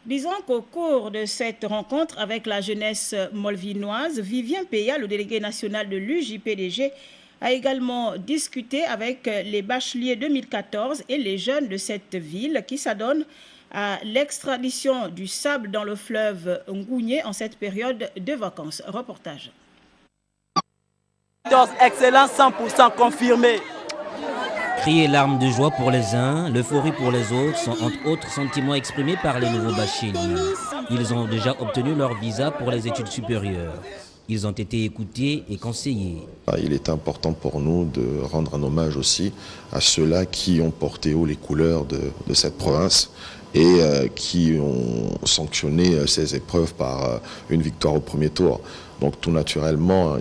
Disons qu'au cours de cette rencontre avec la jeunesse molvinoise, Vivien Peya, le délégué national de l'UJPDG, a également discuté avec les bacheliers 2014 et les jeunes de cette ville qui s'adonnent à l'extradition du sable dans le fleuve Ngounié en cette période de vacances. Reportage. Excellent, 100% confirmé. Cris et larmes de joie pour les uns, l'euphorie pour les autres sont entre autres sentiments exprimés par les nouveaux bacheliers. Ils ont déjà obtenu leur visa pour les études supérieures. Ils ont été écoutés et conseillés. Il est important pour nous de rendre un hommage aussi à ceux-là qui ont porté haut les couleurs de cette province et qui ont sanctionné ces épreuves par une victoire au premier tour. Donc tout naturellement,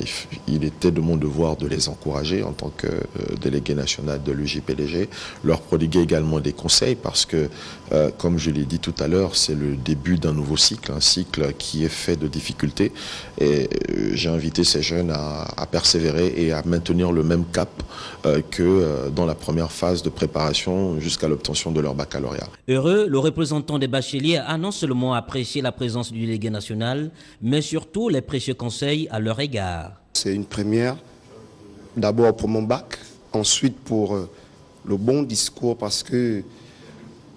il était de mon devoir de les encourager en tant que délégué national de l'UJPDG, leur prodiguer également des conseils parce que, comme je l'ai dit tout à l'heure, c'est le début d'un nouveau cycle, un cycle qui est fait de difficultés. Et j'ai invité ces jeunes à persévérer et à maintenir le même cap que dans la première phase de préparation jusqu'à l'obtention de leur baccalauréat. Heureux, le représentant des bacheliers a non seulement apprécié la présence du délégué national, mais surtout les précieux conseils à leur égard. C'est une première, d'abord pour mon bac, ensuite pour le bon discours parce que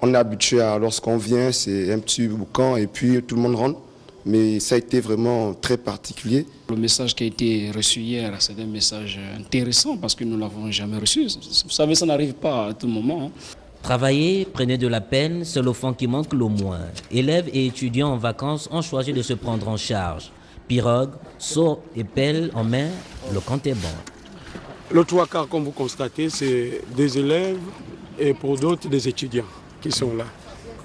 on est habitué à lorsqu'on vient, c'est un petit boucan et puis tout le monde rentre. Mais ça a été vraiment très particulier. Le message qui a été reçu hier, c'est un message intéressant parce que nous ne l'avons jamais reçu. Vous savez, ça n'arrive pas à tout moment. Travailler, prenez de la peine, c'est l'enfant qui manque le moins. Élèves et étudiants en vacances ont choisi de se prendre en charge. Pirogue, seau et pelle en main, le compte est bon. Le trois quarts, comme vous constatez, c'est des élèves et pour d'autres, des étudiants qui sont là.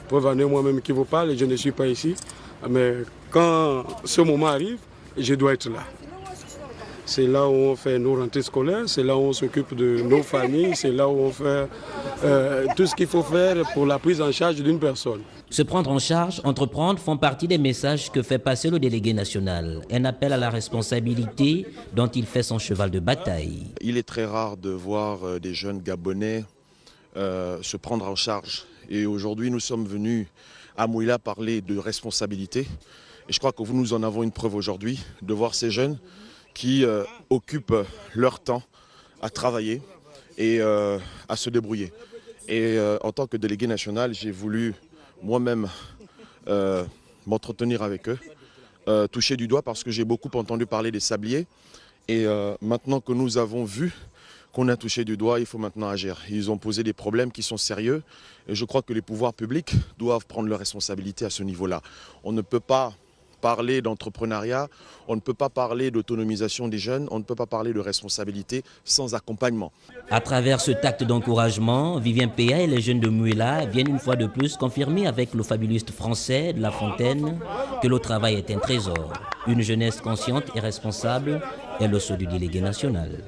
Preuve en est moi-même qui vous parle, je ne suis pas ici. Mais quand ce moment arrive, je dois être là. C'est là où on fait nos rentrées scolaires, c'est là où on s'occupe de nos familles, c'est là où on fait tout ce qu'il faut faire pour la prise en charge d'une personne. Se prendre en charge, entreprendre font partie des messages que fait passer le délégué national. Un appel à la responsabilité dont il fait son cheval de bataille. Il est très rare de voir des jeunes Gabonais se prendre en charge. Et aujourd'hui, nous sommes venus à Mouila parler de responsabilité. Et je crois que nous en avons une preuve aujourd'hui, de voir ces jeunes qui occupent leur temps à travailler et à se débrouiller. Et en tant que délégué national, j'ai voulu moi-même m'entretenir avec eux, toucher du doigt parce que j'ai beaucoup entendu parler des sabliers. Et maintenant que nous avons vu qu'on a touché du doigt, il faut maintenant agir. Ils ont posé des problèmes qui sont sérieux et je crois que les pouvoirs publics doivent prendre leurs responsabilités à ce niveau-là. On ne peut pas parler d'entrepreneuriat, on ne peut pas parler d'autonomisation des jeunes, on ne peut pas parler de responsabilité sans accompagnement. À travers ce acte d'encouragement, Vivien Peya et les jeunes de Mouila viennent une fois de plus confirmer avec le fabuliste français de La Fontaine que le travail est un trésor. Une jeunesse consciente et responsable est le sceau du délégué national.